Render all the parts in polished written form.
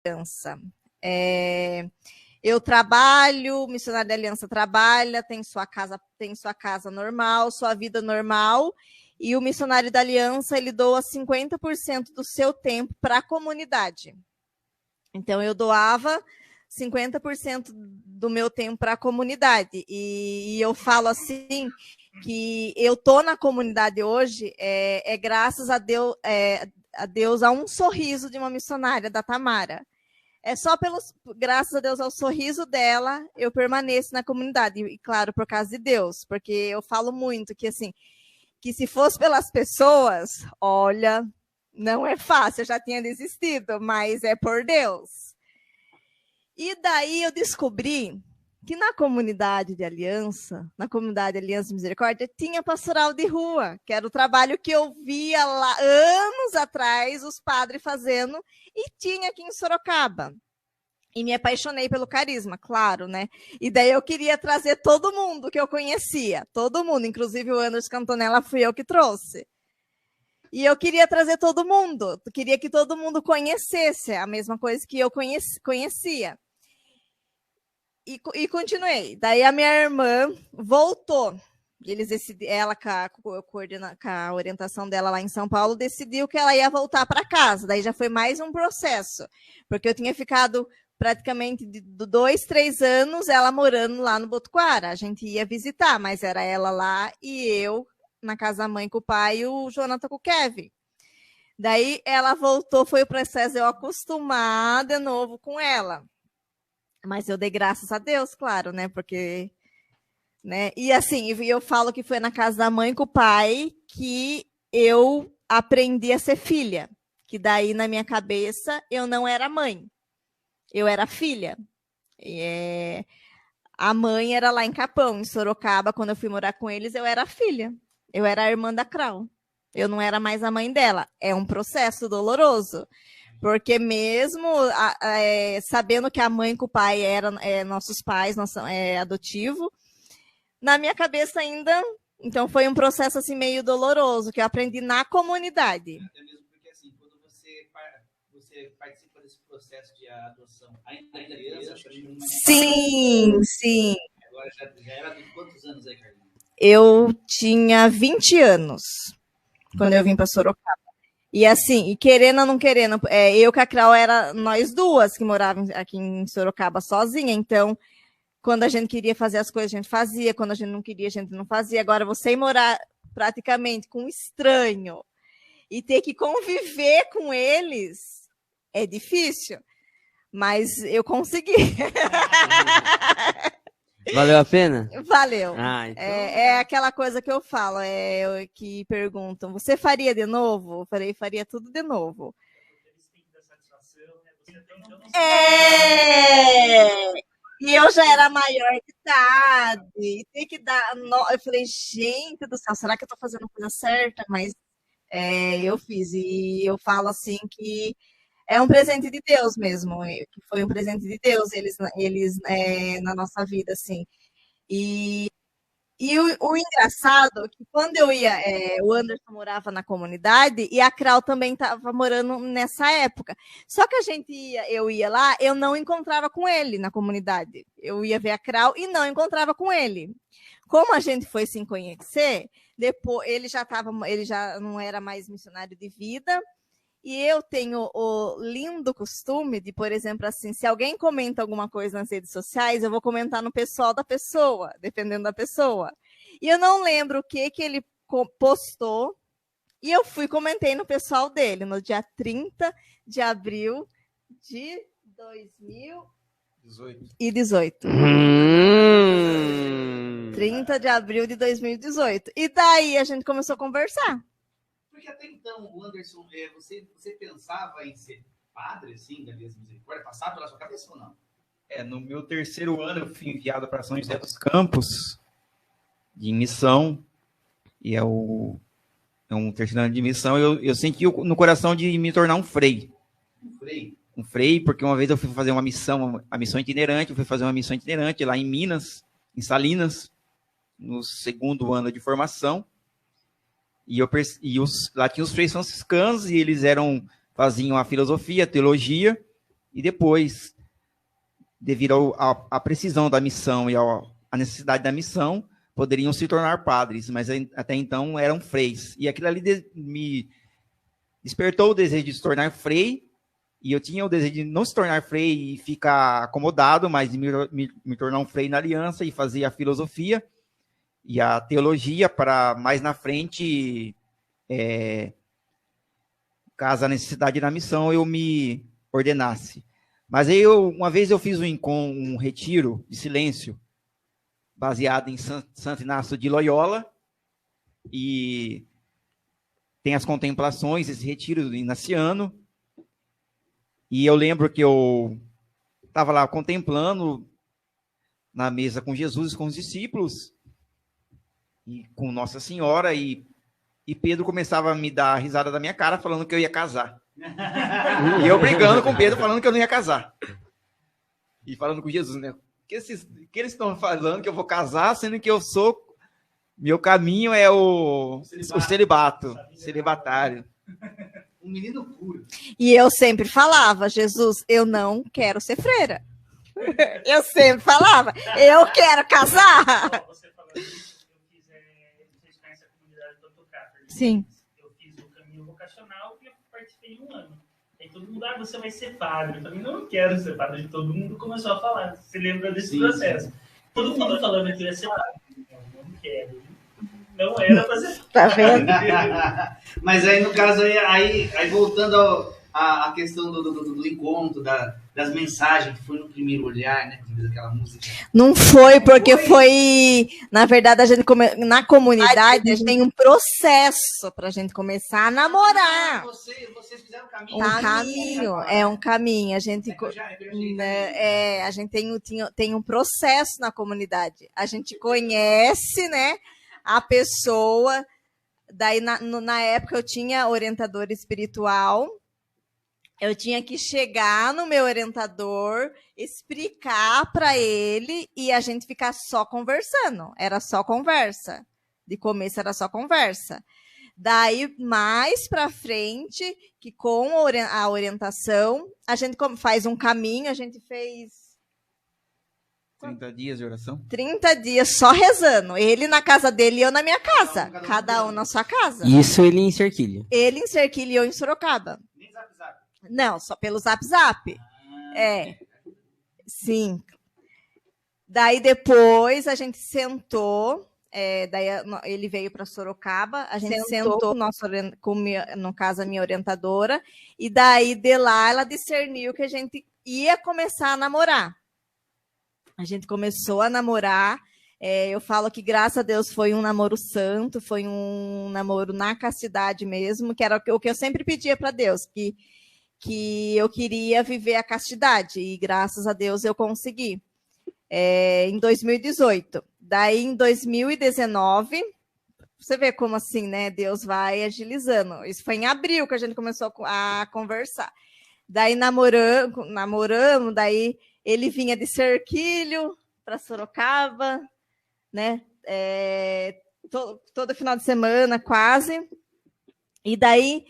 Aliança. Eu trabalho, o missionário da Aliança trabalha, tem sua casa normal, sua vida normal, e o missionário da Aliança, ele doa 50% do seu tempo para a comunidade. Então, eu doava 50% do meu tempo para a comunidade. E eu falo assim, que eu tô na comunidade hoje, graças a Deus, a um sorriso de uma missionária, da Tamara. É só graças a Deus ao sorriso dela, eu permaneço na comunidade. E, claro, por causa de Deus, porque eu falo muito que, assim, que se fosse pelas pessoas, olha, não é fácil, eu já tinha desistido, mas é por Deus. E daí eu descobri que na comunidade de Aliança, na comunidade Aliança Misericórdia, tinha pastoral de rua, que era o trabalho que eu via lá anos atrás os padres fazendo, e tinha aqui em Sorocaba. E me apaixonei pelo carisma, claro, né? E daí eu queria trazer todo mundo que eu conhecia, todo mundo, inclusive o Anderson Cantonella fui eu que trouxe. E eu queria trazer todo mundo, queria que todo mundo conhecesse a mesma coisa que eu conhecia. E continuei. Daí a minha irmã voltou. Ela, com a orientação dela lá em São Paulo, decidiu que ela ia voltar para casa. Daí já foi mais um processo, porque eu tinha ficado praticamente de 2, 3 anos ela morando lá no Botuquara. A gente ia visitar, mas era ela lá e eu na casa da mãe com o pai e o Jonathan com o Kevin. Daí ela voltou, foi o processo de eu acostumar de novo com ela. Mas eu dei graças a Deus, claro, né? Porque, né? E assim, eu falo que foi na casa da mãe com o pai que eu aprendi a ser filha. Que daí, na minha cabeça, eu não era mãe. Eu era filha. A mãe era lá em Capão, em Sorocaba. Quando eu fui morar com eles, eu era filha. Eu era a irmã da Crau. Eu não era mais a mãe dela. É um processo doloroso. Porque mesmo sabendo que a mãe com o pai eram nossos pais, adotivo, na minha cabeça ainda, então foi um processo assim meio doloroso, que eu aprendi na comunidade. Até mesmo porque assim, quando você participa desse processo de adoção, ainda criança, acho que sim. Agora já era de quantos anos aí, Carlinhos? Eu tinha 20 anos quando eu vim para Sorocaba. E assim, querendo ou não querendo, eu com a Crau era nós duas que morávamos aqui em Sorocaba sozinha, então quando a gente queria fazer as coisas, a gente fazia, quando a gente não queria, a gente não fazia. Agora, você ir morar praticamente com um estranho e ter que conviver com eles é difícil, mas eu consegui. Valeu a pena? Valeu. Então... É aquela coisa que eu falo, que perguntam, você faria de novo? Eu falei, faria tudo de novo. E eu já era maior de idade, e tem que dar. Eu falei, gente do céu, será que eu estou fazendo a coisa certa? Mas eu fiz, e eu falo assim que é um presente de Deus mesmo, que foi um presente de Deus, eles na nossa vida, assim. E o engraçado é que quando eu ia, o Anderson morava na comunidade e a Crau também estava morando nessa época. Só que eu ia lá, eu não encontrava com ele na comunidade. Eu ia ver a Crau e não encontrava com ele. Como a gente foi se conhecer, depois ele já não era mais missionário de vida. E eu tenho o lindo costume de, por exemplo, assim, se alguém comenta alguma coisa nas redes sociais, eu vou comentar no pessoal da pessoa, dependendo da pessoa. E eu não lembro o que ele postou, e eu comentei no pessoal dele, no dia 30 de abril de 2018. 30 de abril de 2018. E daí a gente começou a conversar. Porque até então, o Anderson, você pensava em ser padre, assim, da Aliança Misericórdia? Passava pela sua cabeça ou não? No meu 3º ano, eu fui enviado para São José dos Campos, de missão, e é um 3º ano de missão, eu senti no coração de me tornar um frei. Um frei, porque uma vez eu fui fazer uma missão itinerante, lá em Minas, em Salinas, no 2º ano de formação. Lá tinha os freis franciscanos, e eles faziam a filosofia, a teologia, e depois, devido à precisão da missão e à necessidade da missão, poderiam se tornar padres, mas até então eram freis. E aquilo ali me despertou o desejo de se tornar frei, e eu tinha o desejo de não se tornar frei e ficar acomodado, mas de me tornar um frei na aliança e fazer a filosofia e a teologia para mais na frente, caso a necessidade da missão, eu me ordenasse. Mas aí, uma vez eu fiz um retiro de silêncio, baseado em Santo Inácio de Loyola, e tem as contemplações, esse retiro inaciano, e eu lembro que eu estava lá contemplando na mesa com Jesus, com os discípulos, e com Nossa Senhora, e Pedro começava a me dar a risada da minha cara, falando que eu ia casar. E eu brigando com Pedro, falando que eu não ia casar. E falando com Jesus, né? Que eles estão falando que eu vou casar, sendo que meu caminho é o celibato, celibatário. Um menino puro. E eu sempre falava, Jesus, eu não quero ser freira. Eu sempre falava, eu quero casar. Você falando isso, vocês conhecem a comunidade do Autocáter? Sim. Eu fiz o caminho vocacional e eu participei de um ano. Aí todo mundo, você vai ser padre. Eu falei, não quero ser padre. Todo mundo começou a falar. Você lembra desse processo? Todo mundo falando que eu ia ser padre. Não quero. Não era pra ser Tá vendo? Mas aí, no caso, aí voltando à questão do encontro, das mensagens, que foi no primeiro olhar, né? Que fez aquela música. Não foi, porque foi... Na verdade, na comunidade, a gente tem um processo pra gente começar a namorar. Vocês fizeram o caminho. Um caminho. A gente, a gente tem um processo na comunidade. A gente conhece, né, a pessoa. Daí, na época, eu tinha orientador espiritual. Eu tinha que chegar no meu orientador, explicar para ele e a gente ficar só conversando. Era só conversa. De começo era só conversa. Daí, mais para frente, que com a orientação, a gente faz um caminho, a gente fez 30 dias de oração? 30 dias só rezando. Ele na casa dele e eu na minha casa. Cada um na sua casa. Isso ele em Serquilha. Ele em Serquilha e eu em Sorocaba. Não, só pelo Zap. Sim. Daí depois a gente sentou, daí ele veio para Sorocaba, a gente sentou no caso a minha orientadora, e daí de lá ela discerniu que a gente ia começar a namorar. A gente começou a namorar, eu falo que graças a Deus foi um namoro santo, foi um namoro na castidade mesmo, que era o que eu sempre pedia para Deus, que eu queria viver a castidade, e graças a Deus eu consegui, em 2018. Daí, em 2019, você vê como assim, né? Deus vai agilizando. Isso foi em abril que a gente começou a conversar. Daí, namoramos, daí ele vinha de Serquilho para Sorocaba, né? Todo final de semana, quase. E daí...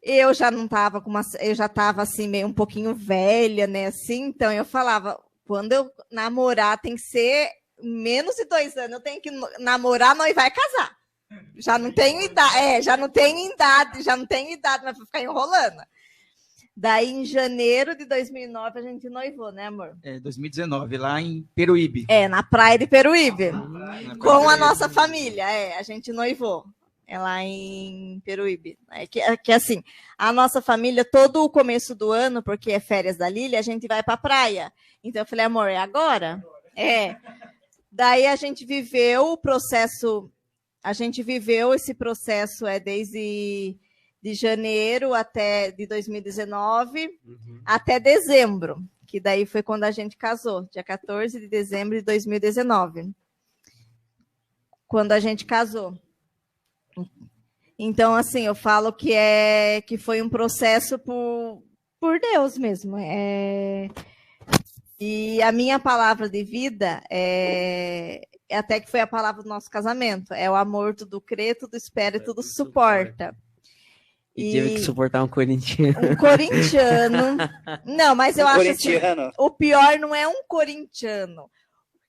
Eu já não estava eu já estava assim meio um pouquinho velha, né? Assim, então eu falava, quando eu namorar tem que ser menos de 2 anos, eu tenho que namorar, noivar e casar. Já não tenho idade, já não tenho idade, mas vou ficar enrolando. Daí em janeiro de 2009 a gente noivou, né, amor? 2019, lá em Peruíbe. Na praia de Peruíbe. Com a nossa família, a gente noivou. Lá em Peruíbe. Que assim, a nossa família, todo o começo do ano, porque é férias da Lília, a gente vai para a praia. Então eu falei, amor, é agora? Daí a gente viveu o processo, esse processo desde de janeiro de 2019 até dezembro, que daí foi quando a gente casou, dia 14 de dezembro de 2019. Quando a gente casou. Então, assim, eu falo que foi um processo por Deus mesmo. E a minha palavra de vida até que foi a palavra do nosso casamento. É o amor, tudo crê, tudo espera e tudo suporta. E teve que suportar um corintiano. Um corintiano. Não, mas eu acho assim, o pior não é um corintiano.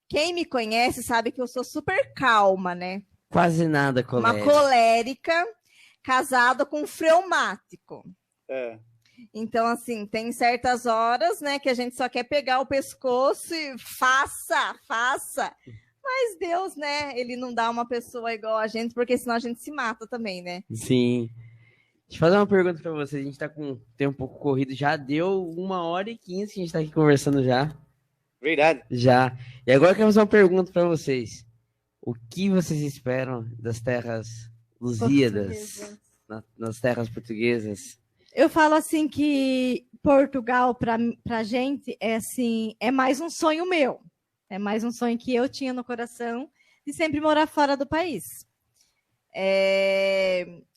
Quem me conhece sabe que eu sou super calma, né? Quase nada colérica. Uma colérica casada com um fleumático. É. Então, assim, tem certas horas, né, que a gente só quer pegar o pescoço e faça. Mas Deus, né, ele não dá uma pessoa igual a gente, porque senão a gente se mata também, né? Sim. Deixa eu fazer uma pergunta para você. A gente tá com o tempo um pouco corrido. Já deu 1h15 que a gente tá aqui conversando já. Verdade. Já. E agora eu quero fazer uma pergunta para vocês. O que vocês esperam das terras lusíadas, nas terras portuguesas? Eu falo assim que Portugal, para a gente, é assim, é mais um sonho meu. É mais um sonho que eu tinha no coração de sempre morar fora do país.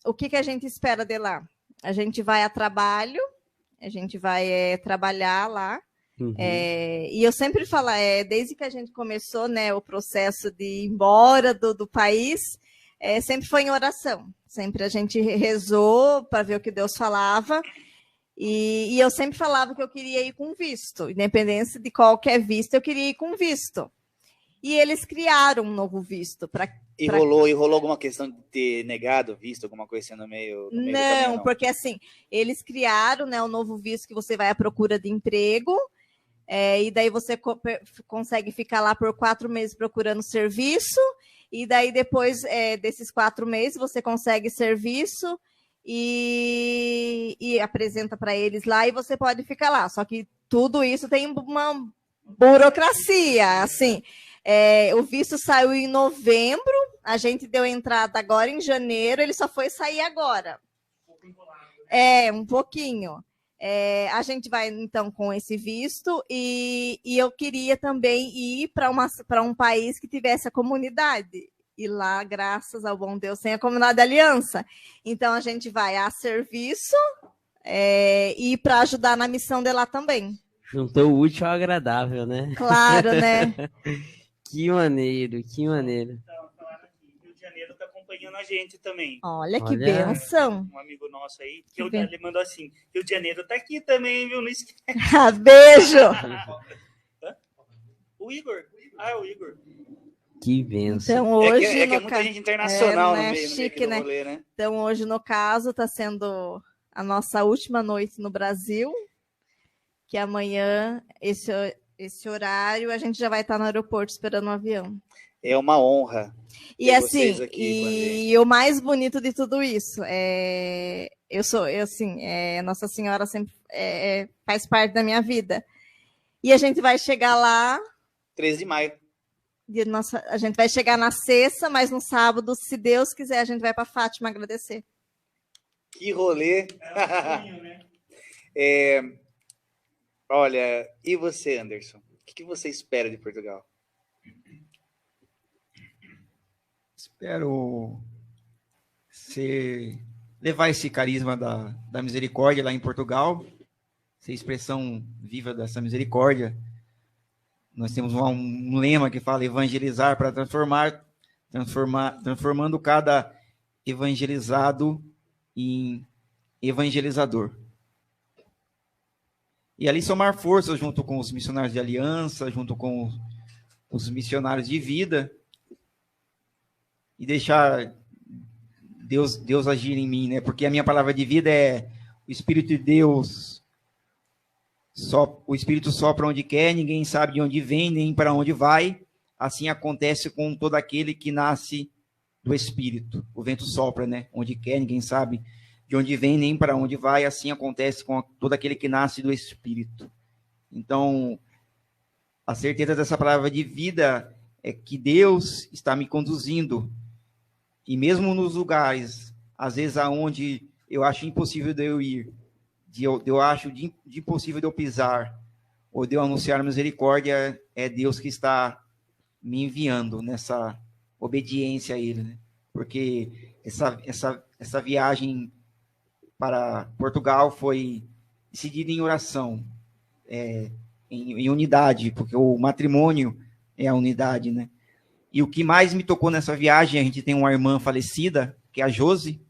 O que a gente espera de lá? A gente vai a trabalho, a gente vai trabalhar lá. Uhum. E eu sempre falo, desde que a gente começou, né, o processo de ir embora do país, sempre foi em oração. Sempre a gente rezou para ver o que Deus falava. E eu sempre falava que eu queria ir com visto. Independente de qualquer visto, eu queria ir com visto. E eles criaram um novo visto. E rolou alguma questão de ter negado visto, alguma coisa assim no meio do caminho, não, porque assim, eles criaram, né, um novo visto que você vai à procura de emprego. E daí você consegue ficar lá por 4 meses procurando serviço. E daí, depois desses 4 meses, você consegue serviço e apresenta para eles lá e você pode ficar lá. Só que tudo isso tem uma burocracia, assim. O visto saiu em novembro, a gente deu entrada agora em janeiro, ele só foi sair agora. Um pouquinho. A gente vai, então, com esse visto e eu queria também ir para um país que tivesse a comunidade. E lá, graças ao bom Deus, tem a comunidade Aliança. Então, a gente vai a serviço e para ajudar na missão de lá também. Juntou o útil ao agradável, né? Claro, né? Que maneiro, que maneiro. Então, falaram aqui, Rio de Janeiro está acompanhando a gente também. Olha que bênção. Um amigo nosso aí, ele mandou assim, Rio de Janeiro tá aqui também, viu? Não esquece. Beijo! O Igor. O Igor. Que bênção. Então, hoje, é muita gente internacional no meio chique, do rolê, né? Então, hoje, no caso, está sendo a nossa última noite no Brasil, que amanhã, esse horário, a gente já vai estar no aeroporto esperando o avião. É uma honra. E assim, o mais bonito de tudo isso Nossa Senhora sempre faz parte da minha vida. E a gente vai chegar lá 13 de maio. A gente vai chegar na sexta, mas no sábado, se Deus quiser, a gente vai para Fátima agradecer. Que rolê! Né? Olha, e você, Anderson? O que você espera de Portugal? Espero levar esse carisma da misericórdia lá em Portugal, ser expressão viva dessa misericórdia. Nós temos um lema que fala evangelizar para transformando cada evangelizado em evangelizador. E ali somar forças junto com os missionários de aliança, junto com os missionários de vida, e deixar Deus agir em mim, né? Porque a minha palavra de vida é o Espírito de Deus. O Espírito sopra onde quer, ninguém sabe de onde vem, nem para onde vai. Assim acontece com todo aquele que nasce do Espírito. O vento sopra, né? Onde quer, ninguém sabe de onde vem, nem para onde vai. Assim acontece com todo aquele que nasce do Espírito. Então, a certeza dessa palavra de vida é que Deus está me conduzindo. E mesmo nos lugares, às vezes, aonde eu acho impossível de eu ir, eu acho de impossível de eu pisar, ou de eu anunciar misericórdia, é Deus que está me enviando nessa obediência a Ele, né? Porque essa viagem para Portugal foi decidida em oração, em unidade, porque o matrimônio é a unidade, né? E o que mais me tocou nessa viagem, a gente tem uma irmã falecida, que é a Josi,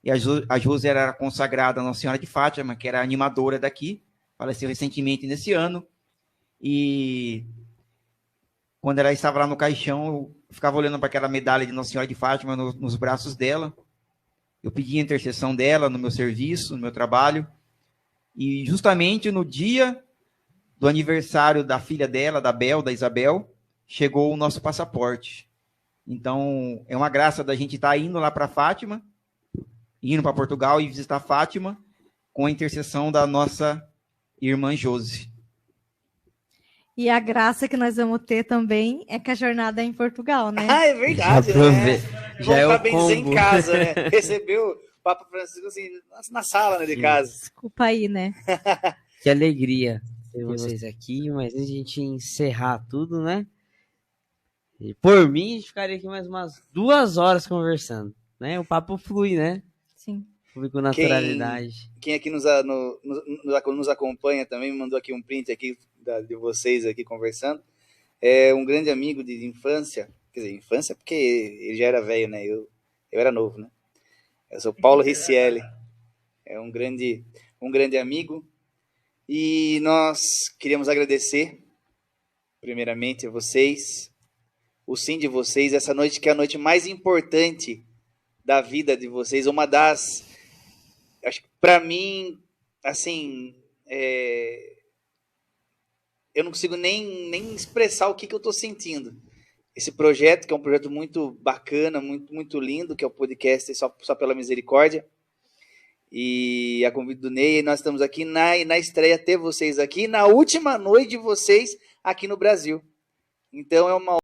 E a Josi era consagrada a Nossa Senhora de Fátima, que era animadora daqui, faleceu recentemente nesse ano. E quando ela estava lá no caixão, eu ficava olhando para aquela medalha de Nossa Senhora de Fátima nos braços dela. Eu pedi a intercessão dela no meu serviço, no meu trabalho. E justamente no dia do aniversário da filha dela, da Isabel, chegou o nosso passaporte. Então, é uma graça da gente estar indo lá para Fátima, indo para Portugal e visitar Fátima, com a intercessão da nossa irmã Josi. E a graça que nós vamos ter também é que a jornada é em Portugal, né? Ah, é verdade, Já né? já é Vamos o bem dizer em combo. casa, né? Recebeu o Papa Francisco assim, na sala, né, de casa. Desculpa aí, né? Que alegria ter vocês aqui, mas antes de a gente encerrar tudo, né? E por mim, a gente ficaria aqui mais umas 2 horas conversando, né? O papo flui, né? Sim. Flui com naturalidade. Quem aqui nos acompanha também me mandou aqui um print aqui de vocês aqui conversando. É um grande amigo de infância, quer dizer, infância porque ele já era velho, né? Eu era novo, né? Eu sou Paulo Riccielli, é um grande amigo. E nós queríamos agradecer, primeiramente, a vocês, o sim de vocês, essa noite que é a noite mais importante da vida de vocês, uma das, acho que para mim, assim, eu não consigo nem expressar o que eu estou sentindo. Esse projeto, que é um projeto muito bacana, muito lindo, que é o podcast Só pela Misericórdia, e a convite do Ney, nós estamos aqui na estreia, ter vocês aqui, na última noite de vocês aqui no Brasil. Então é uma